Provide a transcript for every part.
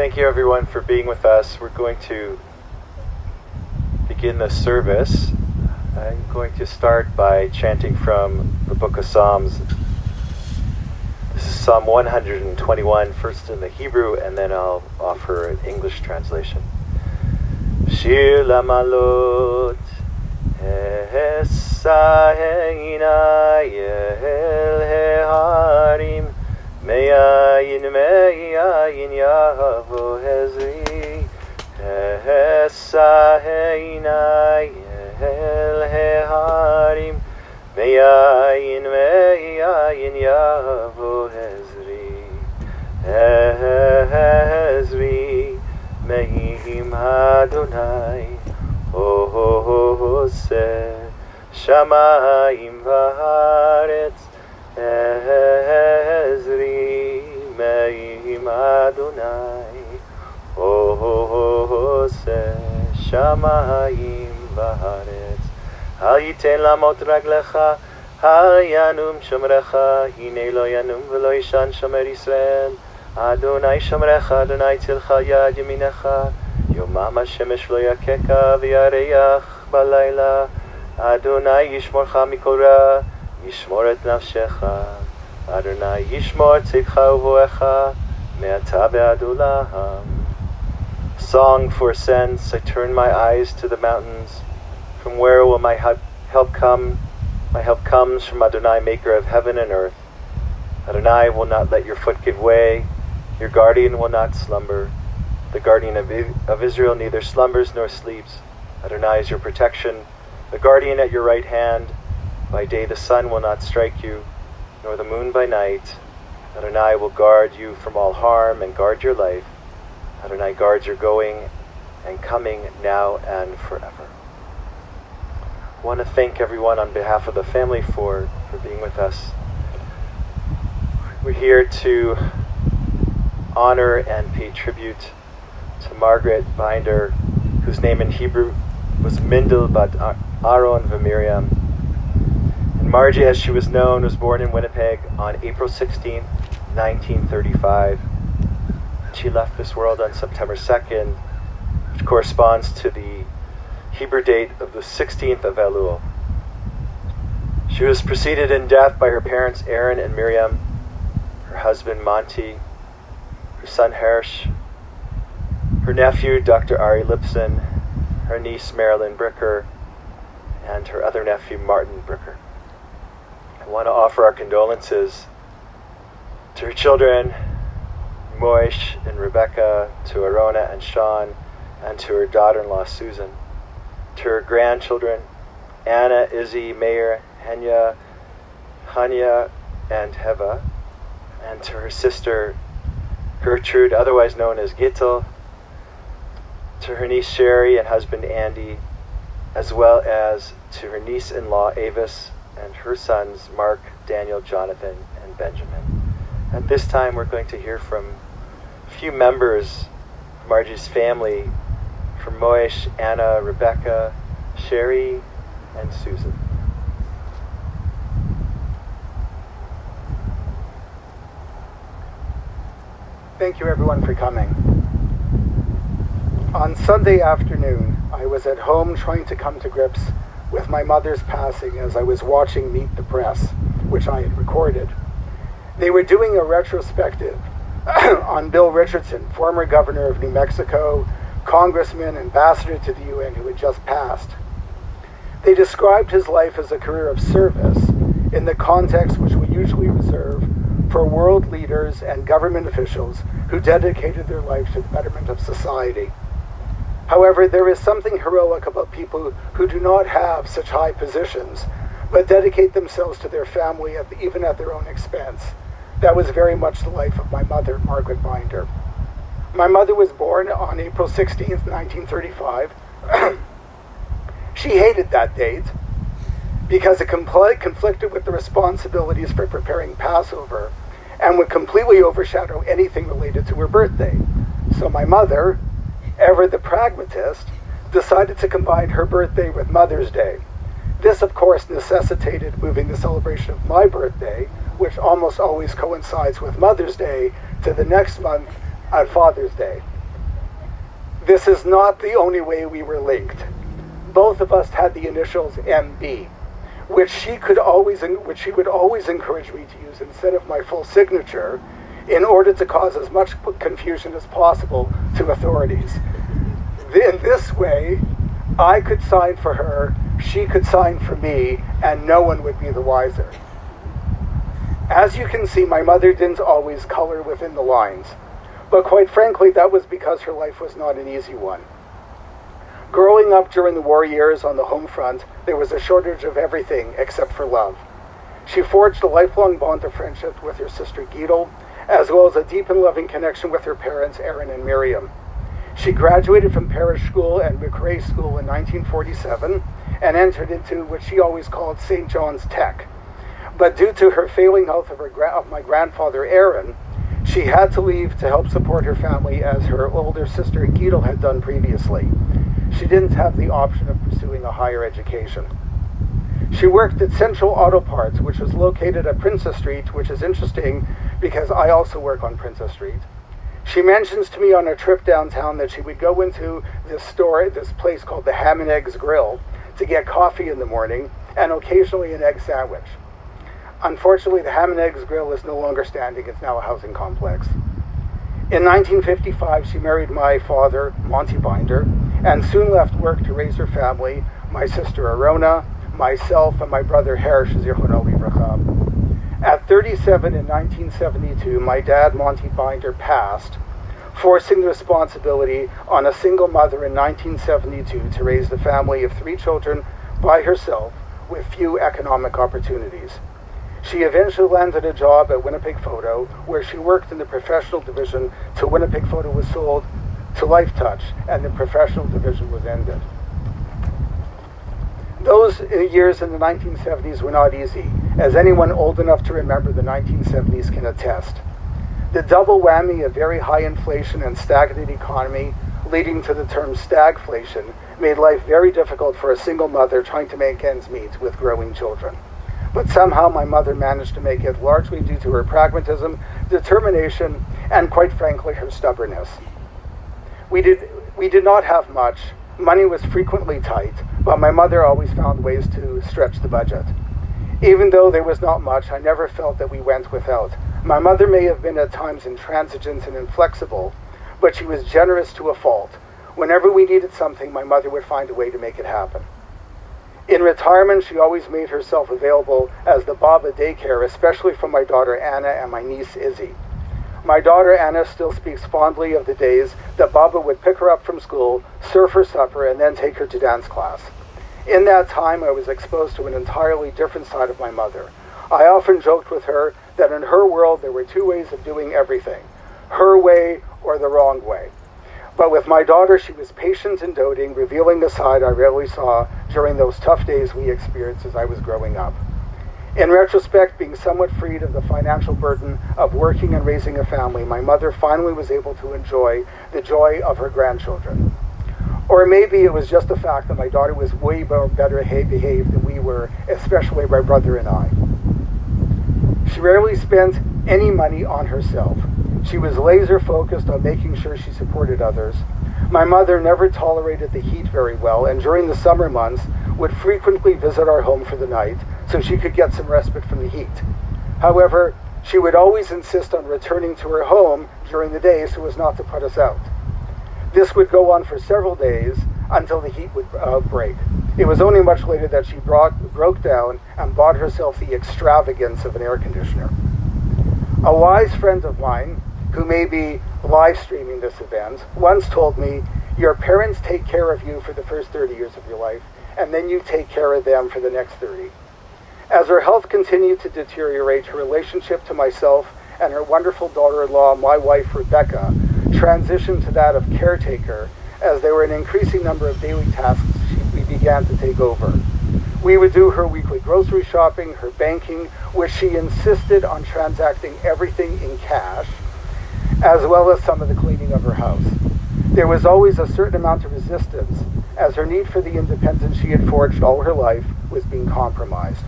Thank you everyone for being with us. We're going to begin the service. I'm going to start by chanting from the book of Psalms. This is Psalm 121, first in the Hebrew, and then I'll offer an English translation. Shir lamalot Esaheina Yehel Heharim Me'ayin Yavo Hezri Esaheina Yehel Heharim Me'ayin Yavo Hezri Mehim Adonai Ose Shamayim V'Haaretz Ezri Mehim Adonai Ose Shamayim V'Haaretz Al Yiten Lamot Raglecha Al Yanum Shomrecha Hine Lo Yanum V'Lo Yishan Shomer Yisrael Adonai Shomrecha, Adonai Tzilcha Yad Yeminecha, Yomam HaShemesh Lo Yakeka V'Yareach Balayla, Adonai Yishmorcha Mikol Ra, Yishmor et Nafshecha, Adonai Yishmor Tzidcha Uvoecha, Me'ata Be'ad Olam. Song for ascents, I turn my eyes to the mountains. From where will my help come? My help comes from Adonai, maker of heaven and earth. Adonai will not let your foot give way. Your guardian will not slumber. The guardian of Israel neither slumbers nor sleeps. Adonai is your protection, the guardian at your right hand. By day the sun will not strike you, nor the moon by night. Adonai will guard you from all harm and guard your life. Adonai guards your going and coming now and forever. I want to thank everyone on behalf of the family for being with us. We're here to honor and pay tribute to Margie Binder, whose name in Hebrew was Mindel bat Aaron v'Miriam. And Margie, as she was known, was born in Winnipeg on April 16, 1935. She left this world on September 2nd, which corresponds to the Hebrew date of the 16th of Elul. She was preceded in death by her parents Aaron and Miriam, her husband Monty, her son Hirsch, her nephew Dr. Ari Lipson, her niece Marilyn Bricker, and her other nephew Martin Bricker. I want to offer our condolences to her children, Moish and Rebecca, to Arona and Sean, and to her daughter-in-law Susan, to her grandchildren, Anna, Izzy, Meir, Henya, Hanya, and Heva, and to her sister Gertrude, otherwise known as Gittel, to her niece Shaarey and husband Andy, as well as to her niece-in-law Avis and her sons Mark, Daniel, Jonathan, and Benjamin. At this time we're going to hear from a few members of Margie's family, from Moish, Anna, Rebecca, Shaarey, and Susan. Thank you everyone for coming. On Sunday afternoon, I was at home trying to come to grips with my mother's passing as I was watching Meet the Press, which I had recorded. They were doing a retrospective on Bill Richardson, former governor of New Mexico, congressman, ambassador to the UN who had just passed. They described his life as a career of service in the context which we usually reserve for world leaders and government officials who dedicated their life to the betterment of society. However, there is something heroic about people who do not have such high positions, but dedicate themselves to their family even at their own expense. That was very much the life of my mother, Margie Binder. My mother was born on April 16th, 1935. She hated that date because it conflicted with the responsibilities for preparing Passover and would completely overshadow anything related to her birthday. So my mother, ever the pragmatist, decided to combine her birthday with Mother's Day. This, of course, necessitated moving the celebration of my birthday, which almost always coincides with Mother's Day, to the next month on Father's Day. This is not the only way we were linked. Both of us had the initials MB, which she would always encourage me to use instead of my full signature, in order to cause as much confusion as possible to authorities. In this way, I could sign for her, she could sign for me, and no one would be the wiser. As you can see, my mother didn't always color within the lines, but quite frankly, that was because her life was not an easy one. Growing up during the war years on the home front, there was a shortage of everything except for love. She forged a lifelong bond of friendship with her sister Gidel, as well as a deep and loving connection with her parents, Aaron and Miriam. She graduated from parish school and McRae School in 1947 and entered into what she always called St. John's Tech. But due to her failing health of my grandfather, Aaron, she had to leave to help support her family as her older sister Gidel had done previously. She didn't have the option of pursuing a higher education. She worked at Central Auto Parts, which was located at Princess Street, which is interesting because I also work on Princess Street. She mentions to me on a trip downtown that she would go into this place called the Ham and Eggs Grill, to get coffee in the morning and occasionally an egg sandwich. Unfortunately, the Ham and Eggs Grill is no longer standing. It's now a housing complex. In 1955, she married my father, Margie Binder, and soon left work to raise her family, my sister Arona, myself, and my brother Hersh, Zichrono Livracha. At 37 in 1972, my dad, Margie Binder, passed, forcing the responsibility on a single mother in 1972 to raise the family of 3 children by herself with few economic opportunities. She eventually landed a job at Winnipeg Photo, where she worked in the professional division till Winnipeg Photo was sold to Life Touch, and the professional division was ended. Those years in the 1970s were not easy, as anyone old enough to remember the 1970s can attest. The double whammy of very high inflation and stagnant economy, leading to the term stagflation, made life very difficult for a single mother trying to make ends meet with growing children. But somehow my mother managed to make it, largely due to her pragmatism, determination, and quite frankly, her stubbornness. We did not have much. Money was frequently tight, but my mother always found ways to stretch the budget. Even though there was not much, I never felt that we went without. My mother may have been at times intransigent and inflexible, but she was generous to a fault. Whenever we needed something, my mother would find a way to make it happen. In retirement, she always made herself available as the Baba daycare, especially for my daughter Anna and my niece Izzy. My daughter Anna still speaks fondly of the days that Baba would pick her up from school, serve her supper, and then take her to dance class. In that time, I was exposed to an entirely different side of my mother. I often joked with her that in her world there were 2 ways of doing everything, her way or the wrong way. But with my daughter, she was patient and doting, revealing a side I rarely saw during those tough days we experienced as I was growing up. In retrospect, being somewhat freed of the financial burden of working and raising a family, my mother finally was able to enjoy the joy of her grandchildren. Or maybe it was just the fact that my daughter was way better behaved than we were, especially my brother and I. She rarely spent any money on herself. She was laser focused on making sure she supported others. My mother never tolerated the heat very well, and during the summer months would frequently visit our home for the night so she could get some respite from the heat. However, she would always insist on returning to her home during the day so as not to put us out. This would go on for several days until the heat would break. It was only much later that she broke down and bought herself the extravagance of an air conditioner. A wise friend of mine, who may be live streaming this event, once told me, "Your parents take care of you for the first 30 years of your life, and then you take care of them for the next 30. As her health continued to deteriorate, her relationship to myself and her wonderful daughter-in-law, my wife Rebecca, transitioned to that of caretaker, as there were an increasing number of daily tasks we began to take over. We would do her weekly grocery shopping, her banking, which she insisted on transacting everything in cash, as well as some of the cleaning of her house. There was always a certain amount of resistance, as her need for the independence she had forged all her life was being compromised.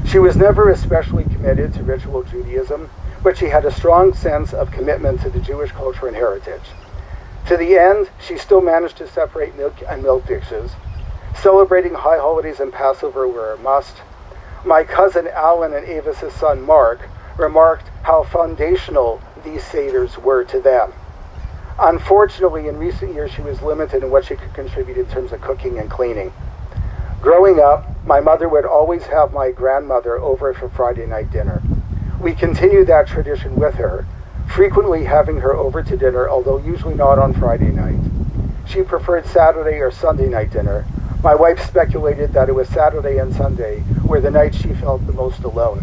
She was never especially committed to ritual Judaism, but she had a strong sense of commitment to the Jewish culture and heritage. To the end, she still managed to separate milk and milk dishes. Celebrating high holidays and Passover were a must. My cousin Alan and Avis's son Mark remarked how foundational these seders were to them. Unfortunately, in recent years, she was limited in what she could contribute in terms of cooking and cleaning. Growing up, my mother would always have my grandmother over for Friday night dinner. We continued that tradition with her, frequently having her over to dinner, although usually not on Friday night. She preferred Saturday or Sunday night dinner. My wife speculated that it was Saturday and Sunday were the nights she felt the most alone.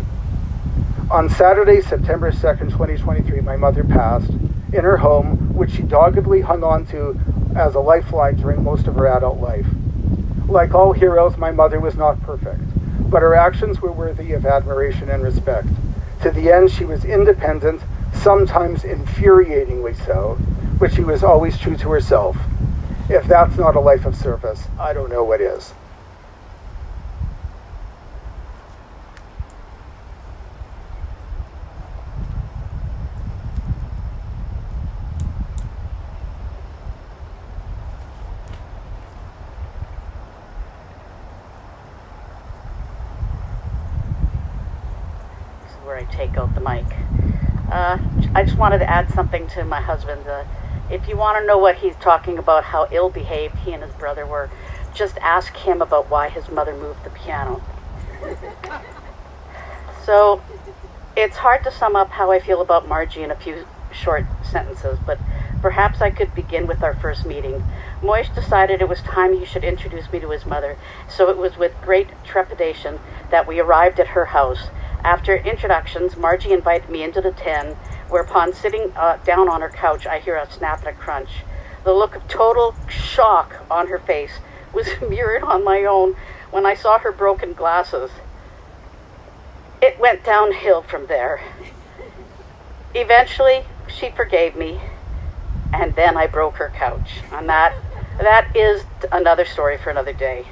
On Saturday, September 2nd, 2023, my mother passed in her home, which she doggedly hung on to as a lifeline during most of her adult life. Like all heroes, my mother was not perfect, but her actions were worthy of admiration and respect. To the end, she was independent, sometimes infuriatingly so, but she was always true to herself. If that's not a life of service, I don't know what is. Where I take out the mic. I just wanted to add something to my husband. If you want to know what he's talking about, how ill-behaved he and his brother were, just ask him about why his mother moved the piano. So, it's hard to sum up how I feel about Margie in a few short sentences, but perhaps I could begin with our first meeting. Moish decided it was time he should introduce me to his mother, so it was with great trepidation that we arrived at her house. After introductions, Margie invited me into the tent, whereupon sitting down on her couch, I hear a snap and a crunch. The look of total shock on her face was mirrored on my own when I saw her broken glasses. It went downhill from there. Eventually, she forgave me, and then I broke her couch. And that is another story for another day.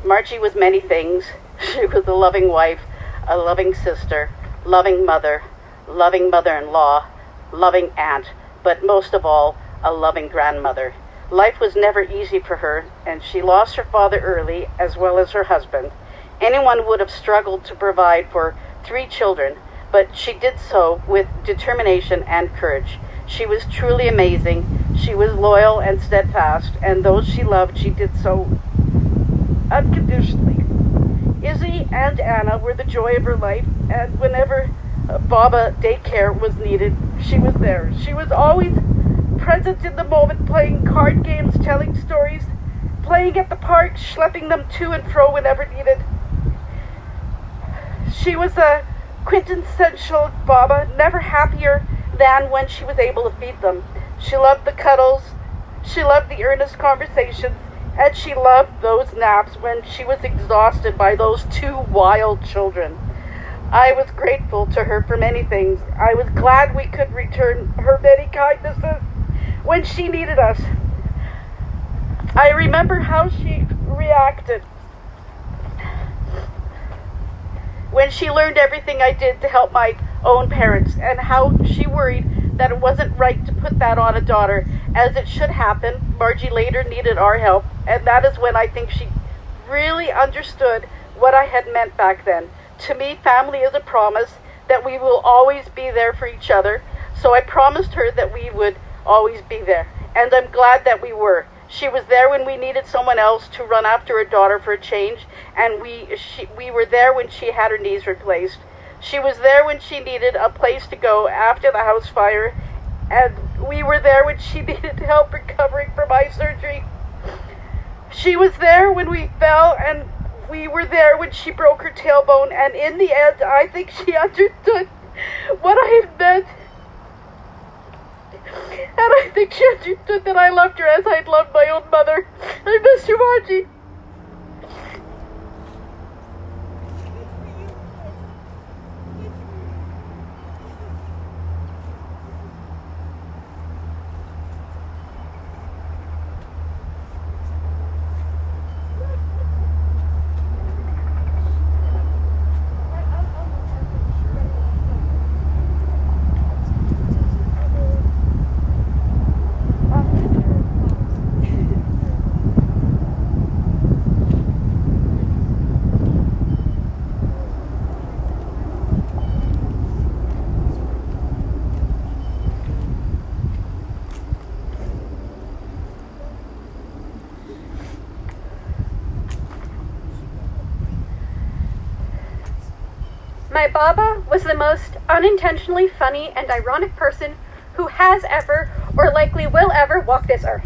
Margie was many things. She was a loving wife, a loving sister, loving mother-in-law, loving aunt, but most of all, a loving grandmother. Life was never easy for her, and she lost her father early, as well as her husband. Anyone would have struggled to provide for 3 children, but she did so with determination and courage. She was truly amazing. She was loyal and steadfast, and those she loved, she did so unconditionally. Izzy and Anna were the joy of her life, and whenever Baba daycare was needed, she was there. She was always present in the moment, playing card games, telling stories, playing at the park, schlepping them to and fro whenever needed. She was a quintessential Baba, never happier than when she was able to feed them. She loved the cuddles, she loved the earnest conversations, and she loved those naps when she was exhausted by those 2 wild children. I was grateful to her for many things. I was glad we could return her many kindnesses when she needed us. I remember how she reacted when she learned everything I did to help my own parents, and how she worried that it wasn't right to put that on a daughter, as it should happen. Margie later needed our help, and that is when I think she really understood what I had meant back then. To me, family is a promise that we will always be there for each other, so I promised her that we would always be there, and I'm glad that we were. She was there when we needed someone else to run after her daughter for a change, and we were there when she had her knees replaced. She was there when she needed a place to go after the house fire, and we were there when she needed help recovering from eye surgery. She was there when we fell, and we were there when she broke her tailbone, and in the end, I think she understood what I had meant. And I think she understood that I loved her as I'd loved my own mother. I miss you, Margie. My Baba was the most unintentionally funny and ironic person who has ever, or likely will ever, walk this earth.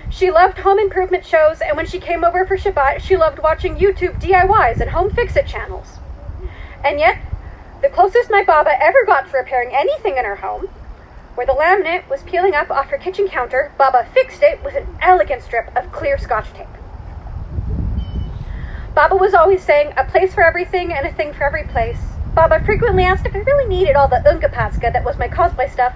She loved home improvement shows, and when she came over for Shabbat, she loved watching YouTube DIYs and home fix-it channels. And yet, the closest my Baba ever got to repairing anything in her home, where the laminate was peeling up off her kitchen counter, Baba fixed it with an elegant strip of clear Scotch tape. Baba was always saying, a place for everything and a thing for every place. Baba frequently asked if I really needed all the ungapatska that was my cosplay stuff,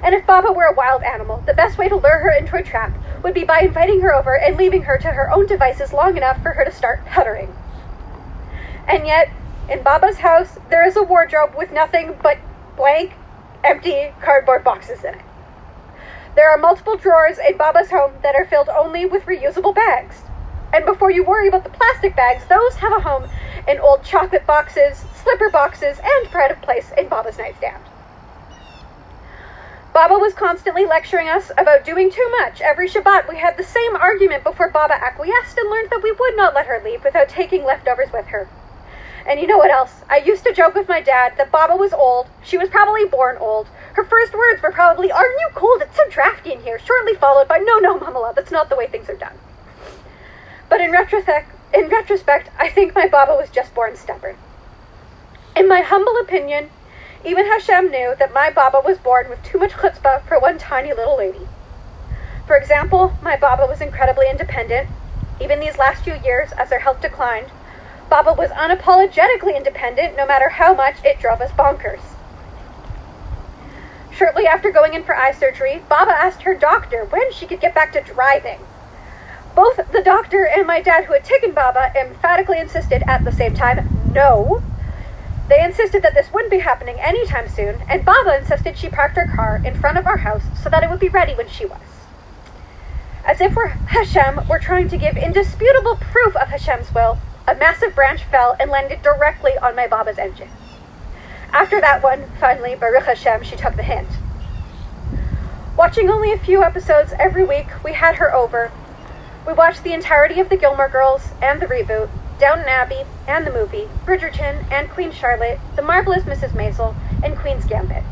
and if Baba were a wild animal, the best way to lure her into a trap would be by inviting her over and leaving her to her own devices long enough for her to start puttering. And yet, in Baba's house, there is a wardrobe with nothing but blank, empty cardboard boxes in it. There are multiple drawers in Baba's home that are filled only with reusable bags. And before you worry about the plastic bags, those have a home in old chocolate boxes, slipper boxes, and pride of place in Baba's nightstand. Baba was constantly lecturing us about doing too much. Every Shabbat we had the same argument before Baba acquiesced and learned that we would not let her leave without taking leftovers with her. And you know what else? I used to joke with my dad that Baba was old. She was probably born old. Her first words were probably, "Aren't you cold? It's so drafty in here," shortly followed by, "No, Mama Love, that's not the way things are done." But in retrospect, I think my Baba was just born stubborn. In my humble opinion, even Hashem knew that my Baba was born with too much chutzpah for one tiny little lady. For example, my Baba was incredibly independent. Even these last few years, as her health declined, Baba was unapologetically independent, no matter how much it drove us bonkers. Shortly after going in for eye surgery, Baba asked her doctor when she could get back to driving. Both the doctor and my dad, who had taken Baba, emphatically insisted at the same time, no. They insisted that this wouldn't be happening anytime soon, and Baba insisted she parked her car in front of our house so that it would be ready when she was. As if Hashem were trying to give indisputable proof of Hashem's will, a massive branch fell and landed directly on my Baba's engine. After that one, finally, Baruch Hashem, she took the hint. Watching only a few episodes every week, we had her over. We watched the entirety of the Gilmore Girls and the reboot, Downton Abbey and the movie, Bridgerton and Queen Charlotte, The Marvelous Mrs. Maisel, and Queen's Gambit.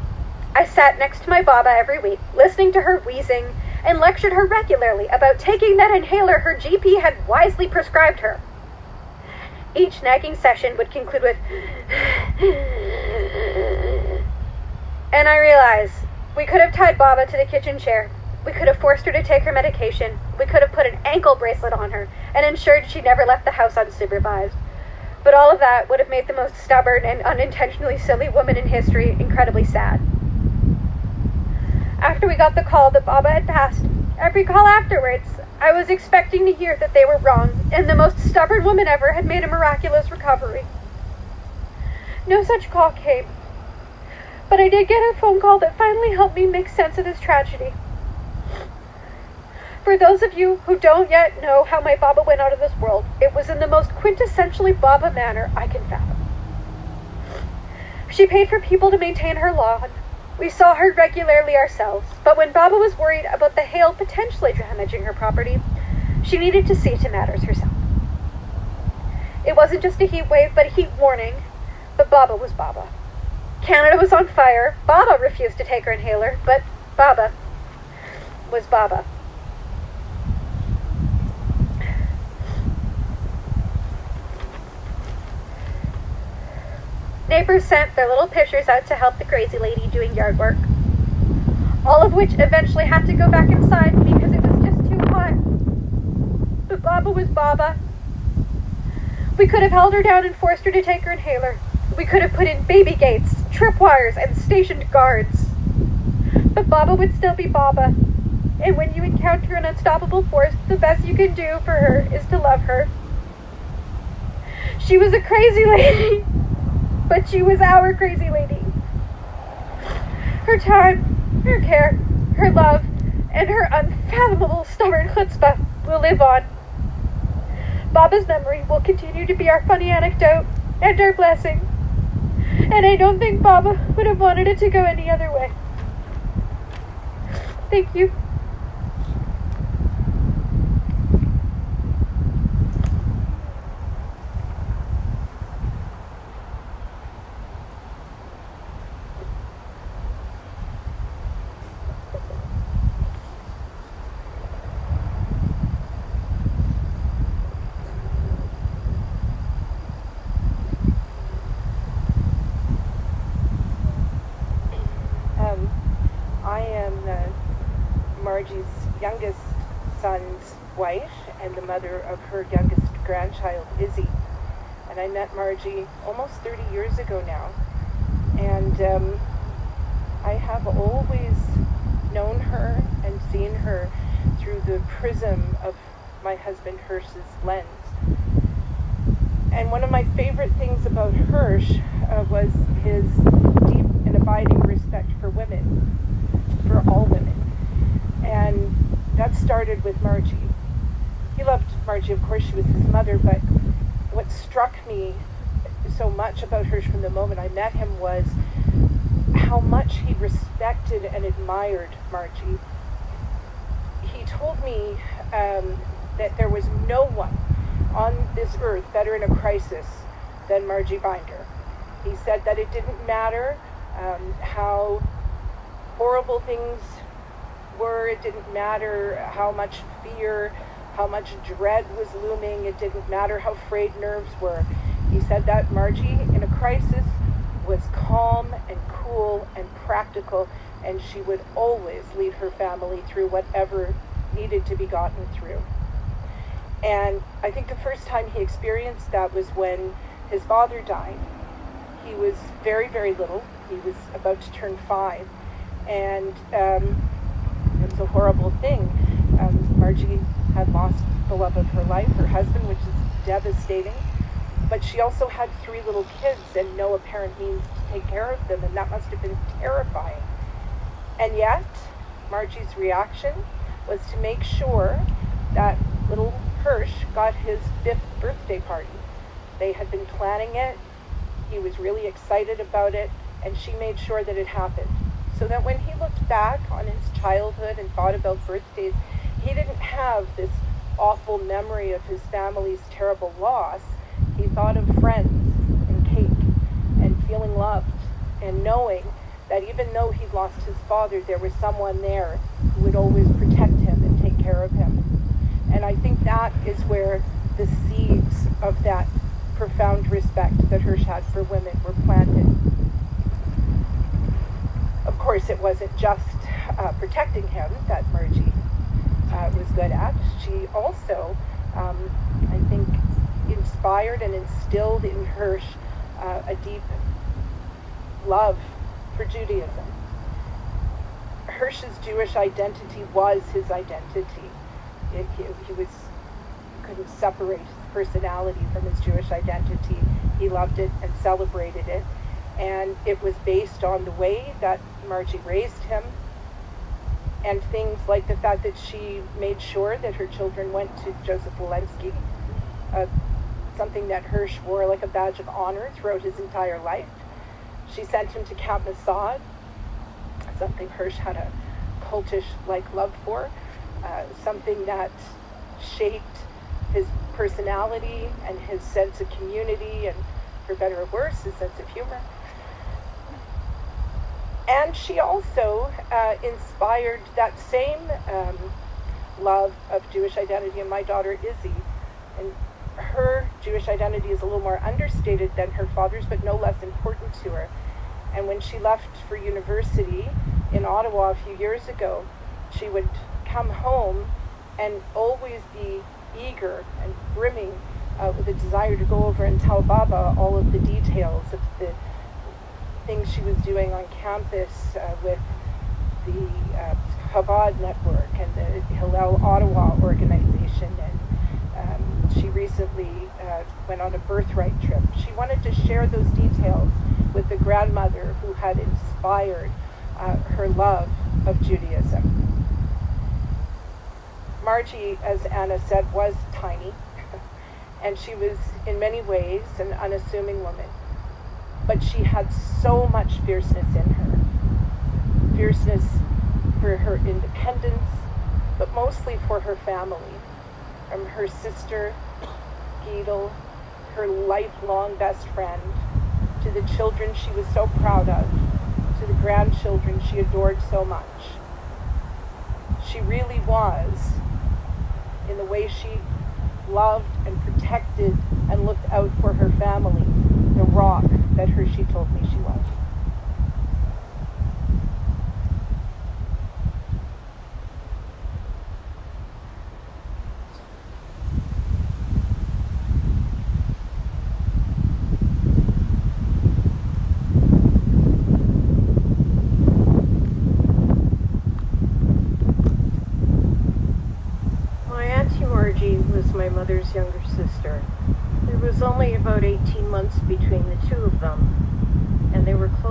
I sat next to my Baba every week, listening to her wheezing, and lectured her regularly about taking that inhaler her GP had wisely prescribed her. Each nagging session would conclude with, and I realized we could have tied Baba to the kitchen chair. We could have forced her to take her medication. We could have put an ankle bracelet on her and ensured she never left the house unsupervised. But all of that would have made the most stubborn and unintentionally silly woman in history incredibly sad. After we got the call that Baba had passed, every call afterwards, I was expecting to hear that they were wrong and the most stubborn woman ever had made a miraculous recovery. No such call came. But I did get a phone call that finally helped me make sense of this tragedy. For those of you who don't yet know how my Baba went out of this world, it was in the most quintessentially Baba manner I can fathom. She paid for people to maintain her lawn. We saw her regularly ourselves, but when Baba was worried about the hail potentially damaging her property, she needed to see to matters herself. It wasn't just a heat wave, but a heat warning, but Baba was Baba. Canada was on fire. Baba refused to take her inhaler, but Baba was Baba. Neighbors sent their little pitchers out to help the crazy lady doing yard work, all of which eventually had to go back inside because it was just too hot. But Baba was Baba. We could have held her down and forced her to take her inhaler. We could have put in baby gates, tripwires, and stationed guards. But Baba would still be Baba. And when you encounter an unstoppable force, the best you can do for her is to love her. She was a crazy lady. But she was our crazy lady. Her time, her care, her love, and her unfathomable stubborn chutzpah will live on. Baba's memory will continue to be our funny anecdote and our blessing. And I don't think Baba would have wanted it to go any other way. Thank you. Margie's youngest son's wife and the mother of her youngest grandchild, Izzy. And I met Margie almost 30 years ago now. And I have always known her and seen her through the prism of my husband Hirsch's lens. And one of my favorite things about Hirsch was his deep and abiding respect for women, for all women. And that started with Margie. He loved Margie, of course, she was his mother, but what struck me so much about Hirsch from the moment I met him was how much he respected and admired Margie. He told me that there was no one on this earth better in a crisis than Margie Binder. He said that it didn't matter how horrible things were, it didn't matter how much fear, how much dread was looming, it didn't matter how frayed nerves were. He said that Margie, in a crisis, was calm and cool and practical, and she would always lead her family through whatever needed to be gotten through. And I think the first time he experienced that was when his father died. He was very, very little. He was about to turn 5. And it was a horrible thing. Margie had lost the love of her life, her husband, which is devastating. But she also had 3 little kids and no apparent means to take care of them, and that must have been terrifying. And yet, Margie's reaction was to make sure that little Hirsch got his 5th birthday party. They had been planning it, he was really excited about it, and she made sure that it happened. So that when he looked back on his childhood and thought about birthdays, he didn't have this awful memory of his family's terrible loss. He thought of friends and cake and feeling loved and knowing that even though he'd lost his father, there was someone there who would always protect him and take care of him. And I think that is where the seeds of that profound respect that Hirsch had for women were planted. Of course, it wasn't just protecting him that Margie was good at. She also, I think, inspired and instilled in Hirsch a deep love for Judaism. Hirsch's Jewish identity was his identity. He couldn't separate his personality from his Jewish identity. He loved it and celebrated it. And it was based on the way that Margie raised him, and things like the fact that she made sure that her children went to Joseph Walensky, something that Hirsch wore like a badge of honor throughout his entire life. She sent him to Camp Masad, something Hirsch had a cultish-like love for, something that shaped his personality and his sense of community, and for better or worse, his sense of humor. And she also inspired that same love of Jewish identity in my daughter Izzy. And her Jewish identity is a little more understated than her father's, but no less important to her. And when she left for university in Ottawa a few years ago, she would come home and always be eager and brimming with a desire to go over and tell Baba all of the details of the things she was doing on campus with the Chabad network and the Hillel Ottawa organization. And she recently went on a birthright trip. She wanted to share those details with the grandmother who had inspired her love of Judaism. Margie, as Anna said, was tiny, and she was in many ways an unassuming woman. But she had so much fierceness in her. Fierceness for her independence, but mostly for her family. From her sister, Giedel, her lifelong best friend, to the children she was so proud of, to the grandchildren she adored so much. She really was, in the way she loved and protected and looked out for her family, the rock that Hershey told me she was.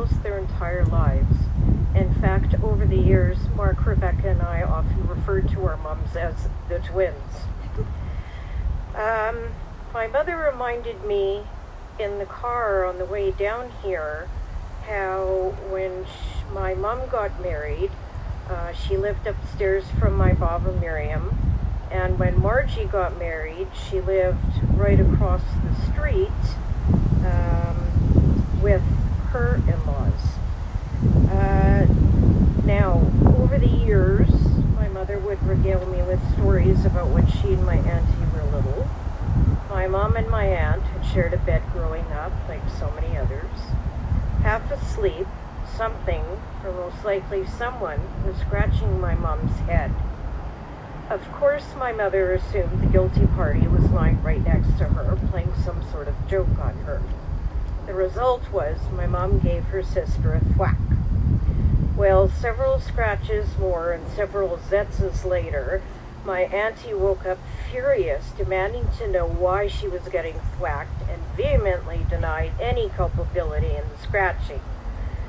almost their entire lives. In fact, over the years, Mark, Rebecca, and I often referred to our mums as the twins. My mother reminded me in the car on the way down here how when my mom got married, she lived upstairs from my Baba Miriam, and when Margie got married, she lived right across the street with her in-laws. Now, over the years, my mother would regale me with stories about when she and my auntie were little. My mom and my aunt had shared a bed growing up, like so many others. Half asleep, something, or most likely someone, was scratching my mom's head. Of course, my mother assumed the guilty party was lying right next to her, playing some sort of joke on her. The result was my mom gave her sister a thwack. Well, several scratches more and several zetzes later, my auntie woke up furious, demanding to know why she was getting thwacked, and vehemently denied any culpability in the scratching.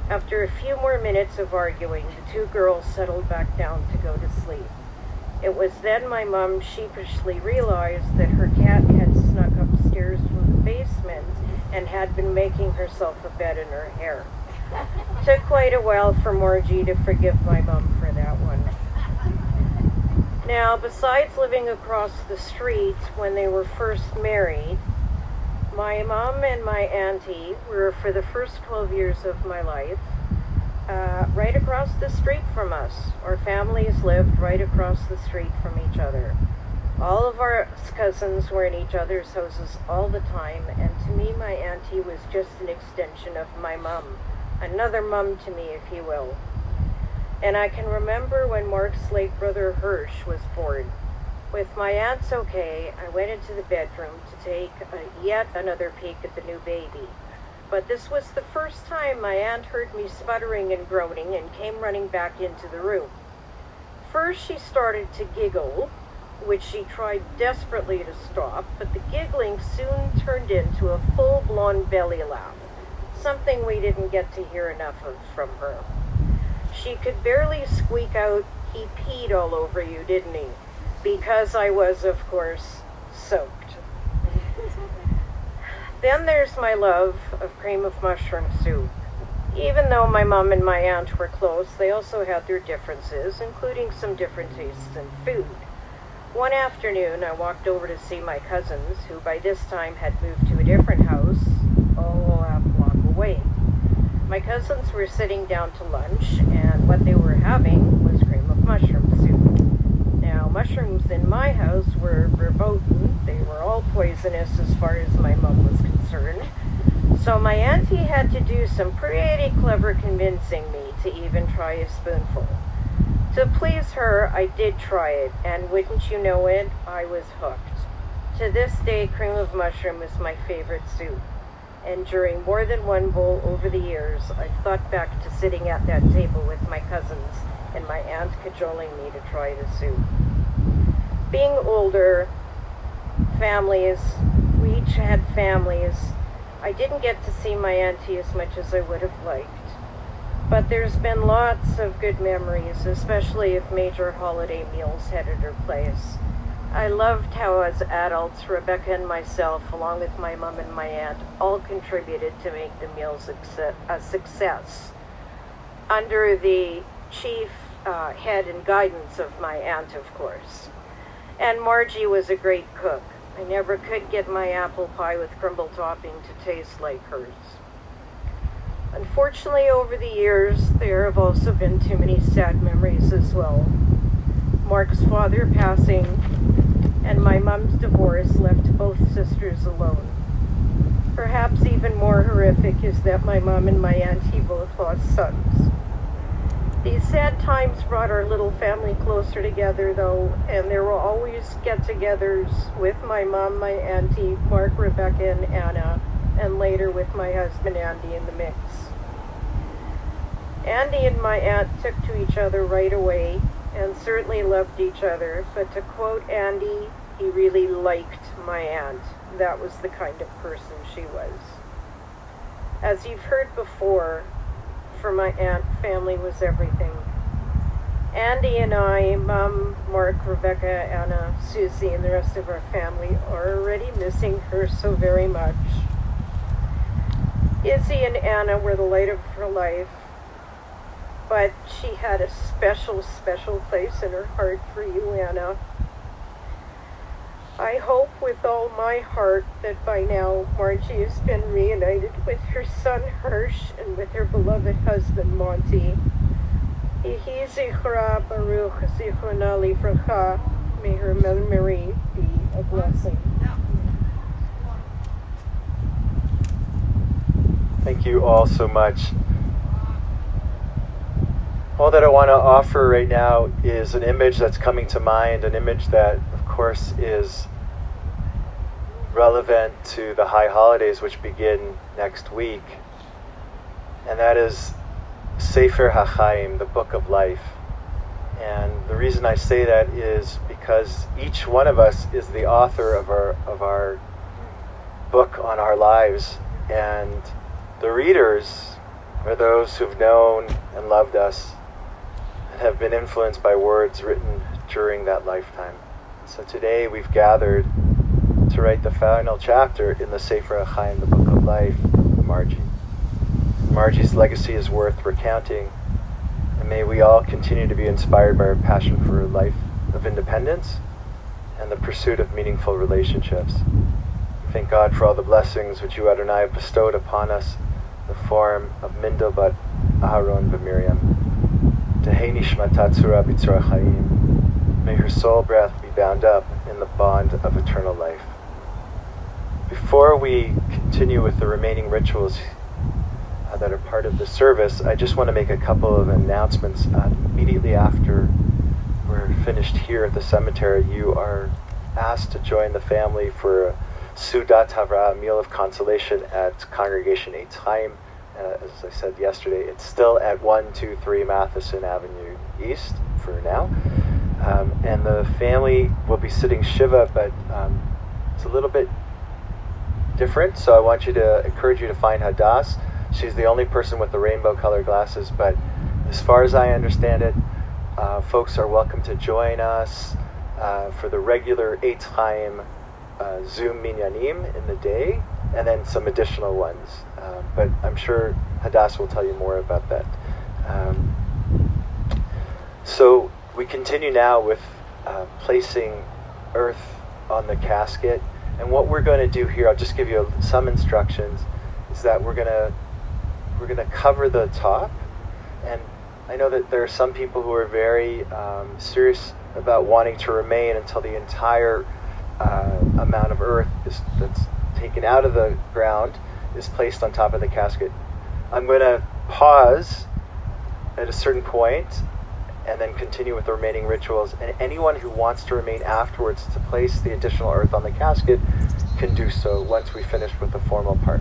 After a few more minutes of arguing, the two girls settled back down to go to sleep. It was then my mom sheepishly realized that her cat had snuck upstairs from the basement and had been making herself a bed in her hair. Took quite a while for Margie to forgive my mom for that one. Now, besides living across the street when they were first married, my mom and my auntie were, for the first 12 years of my life, right across the street from us. Our families lived right across the street from each other. All of our cousins were in each other's houses all the time, and to me, my auntie was just an extension of my mom. Another mum to me, if you will. And I can remember when Mark's late brother Hirsch was born. With my aunt's okay, I went into the bedroom to take yet another peek at the new baby. But this was the first time my aunt heard me sputtering and groaning and came running back into the room. First she started to giggle, which she tried desperately to stop, but the giggling soon turned into a full-blown belly laugh, something we didn't get to hear enough of from her. She could barely squeak out, "He peed all over you, didn't he?" Because I was, of course, soaked. Then there's my love of cream of mushroom soup. Even though my mom and my aunt were close, they also had their differences, including some different tastes in food. One afternoon, I walked over to see my cousins, who by this time had moved to a different house, a half block away. My cousins were sitting down to lunch, and what they were having was cream of mushroom soup. Now, mushrooms in my house were verboten. They were all poisonous as far as my mom was concerned. So my auntie had to do some pretty clever convincing me to even try a spoonful. To please her, I did try it, and wouldn't you know it, I was hooked. To this day, cream of mushroom is my favorite soup. And during more than one bowl over the years, I've thought back to sitting at that table with my cousins and my aunt cajoling me to try the soup. Being older, families, we each had families. I didn't get to see my auntie as much as I would have liked. But there's been lots of good memories, especially if major holiday meals had at her place. I loved how as adults, Rebecca and myself, along with my mom and my aunt, all contributed to make the meals a success. Under the chief head and guidance of my aunt, of course. And Margie was a great cook. I never could get my apple pie with crumble topping to taste like hers. Unfortunately, over the years, there have also been too many sad memories as well. Mark's father passing, and my mom's divorce left both sisters alone. Perhaps even more horrific is that my mom and my auntie both lost sons. These sad times brought our little family closer together, though, and there were always get-togethers with my mom, my auntie, Mark, Rebecca, and Anna, and later with my husband Andy in the mix. Andy and my aunt took to each other right away, and certainly loved each other, but to quote Andy, he really liked my aunt. That was the kind of person she was. As you've heard before, for my aunt family was everything. Andy and I, Mom, Mark, Rebecca, Anna, Susie, and the rest of our family are already missing her so very much. Izzy and Anna were the light of her life, but she had a special, special place in her heart for you, Anna. I hope with all my heart that by now Margie has been reunited with her son Hirsch and with her beloved husband Monty. Yehi zichra baruch zichrona livracha. May her memory be a blessing. Thank you all so much. All that I want to offer right now is an image that's coming to mind, an image that, of course, is relevant to the high holidays which begin next week. And that is Sefer HaChaim, the Book of Life. And the reason I say that is because each one of us is the author of our book on our lives, and the readers are those who've known and loved us and have been influenced by words written during that lifetime. So today we've gathered to write the final chapter in the Sefer HaChaim, the Book of Life, of Margie. Margie's legacy is worth recounting, and may we all continue to be inspired by her passion for a life of independence and the pursuit of meaningful relationships. Thank God for all the blessings which you, Adonai, have bestowed upon us in the form of Mindel bat Aharon v'Miriam. Tehei nishmata tzura b'tzura chaim. May her soul breath be bound up in the bond of eternal life. Before we continue with the remaining rituals that are part of the service, I just want to make a couple of announcements. Immediately after we're finished here at the cemetery, you are asked to join the family for a Sudat Havra, a meal of consolation at Congregation Eitz Chaim. As I said yesterday, it's still at 123 Matheson Avenue East for now. And the family will be sitting Shiva, but it's a little bit different, so I want you to encourage you to find Hadass. She's the only person with the rainbow colored glasses, but as far as I understand it, folks are welcome to join us for the regular Eitz Chaim Zoom minyanim in the day, and then some additional ones. But I'm sure Hadass will tell you more about that. So we continue now with placing earth on the casket. And what we're going to do here, I'll just give you some instructions, is that we're going to cover the top. And I know that there are some people who are very serious about wanting to remain until the entire amount of earth that's taken out of the ground is placed on top of the casket. I'm going to pause at a certain point and then continue with the remaining rituals. And anyone who wants to remain afterwards to place the additional earth on the casket can do so once we finish with the formal part.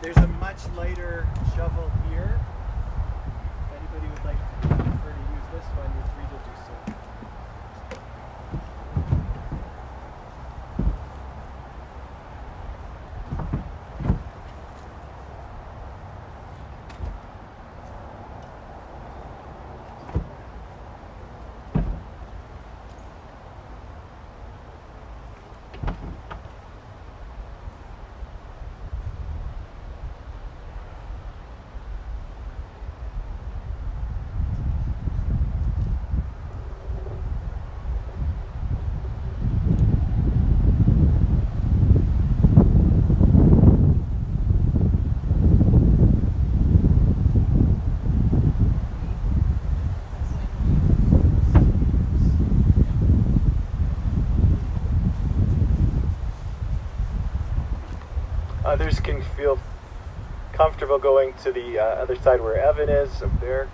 There's a much lighter shovel here. If anybody would like to prefer to use this one, you're free to do so. others can feel comfortable going to the other side where Evan is, up there.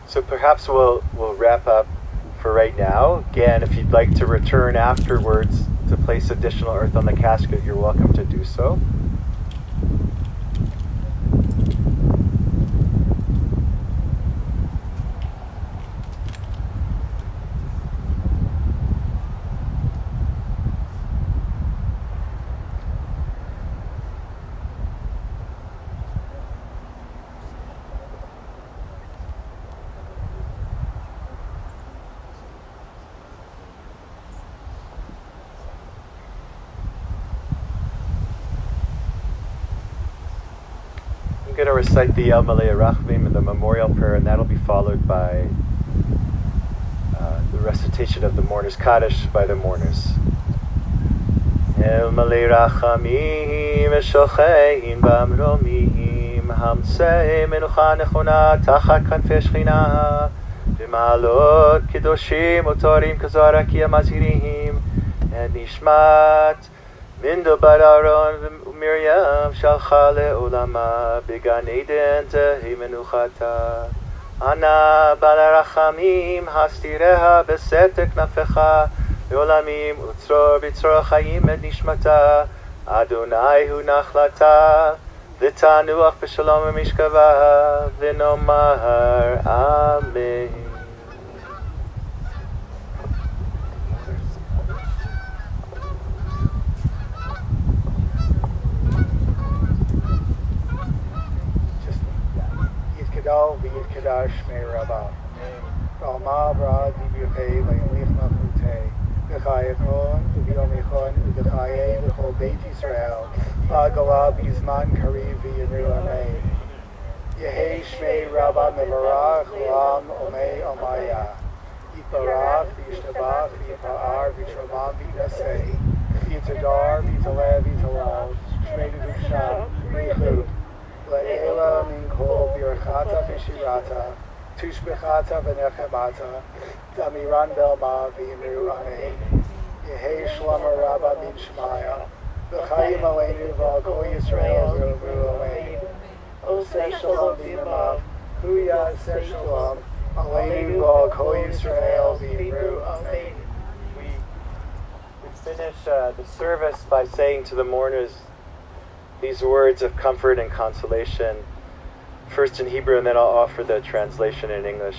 So perhaps we'll wrap up for right now. Again, if you'd like to return afterwards to place additional earth on the casket, you're welcome to do so. I'm going to recite the El Malei Rachmim and the memorial prayer, and that'll be followed by the recitation of the Mourner's Kaddish by the mourners. El Malei Rachamim Eshochein Bamromim Hamsei Menucha Nechona Tachat Kanfei Shechina B'Ma'alot Kedoshim Utorim Kazarakia Mazirim and Nishmat Mindel bar Aaron Miriam Shalcha le'olama Began Eden Tehi Menuchata Ana bala rachamim Hastireha besetek nafecha Le'olamim utzror b'tzror chayim et nishmata Adonai hu nachlata V'tanuach b'shalom v'mishkava V'nomar Amen. V'yid Kadash Shmei Rabah. V'alma B'ra Dibyutei V'yamlich Machutei V'chayekon V'yomechon V'chayei V'chol Beit Yisrael V'agala B'yizman Kariv V'yamir Amei Yehei Shmei Rabah Mevarach L'am Omei Omaya Yitbarach, Yishtabach, Yipa'ar, Yishramam, Yinaseh, Yitadar, Yitalev, Yitalal, Shmedu Sham, Shmeichut, Le'ela min kol birchata v'shirata, Tushbechata v'nechemata, Damiran belma v'imru amen, Yehei shlama Rabah min Shmaya, V'chayim aleinu v'al kol Yisrael v'ru amen, Oseh shalom v'yamav, Huya Oseh shalom, Aleinu v'al kol Yisrael v'imru amen. We finish the service by saying to the mourners these words of comfort and consolation, first in Hebrew and then I'll offer the translation in English.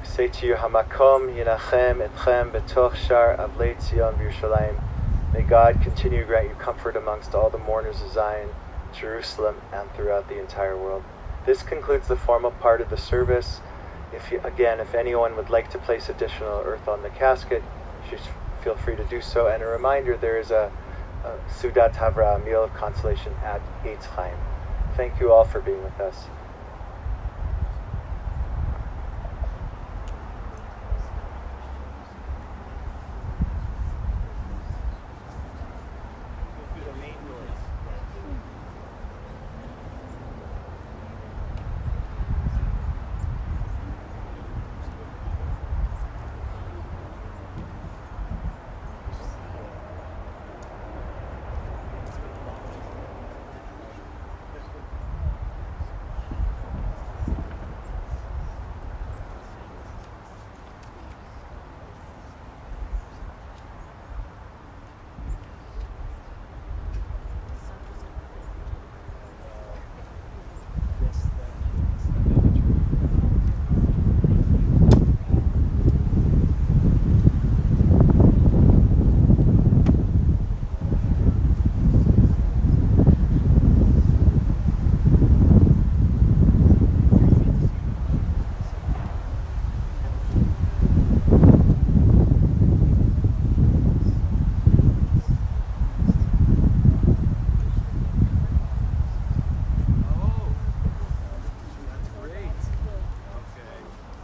We say to you, Hamakom yinachem etchem betoch shar avlei Tzion v'Yerushalayim. May God continue to grant you comfort amongst all the mourners of Zion, Jerusalem, and throughout the entire world. This concludes the formal part of the service. If anyone would like to place additional earth on the casket, you should feel free to do so. And a reminder, there is a Sudat Havra, a meal of consolation at Eitz Chaim. Thank you all for being with us.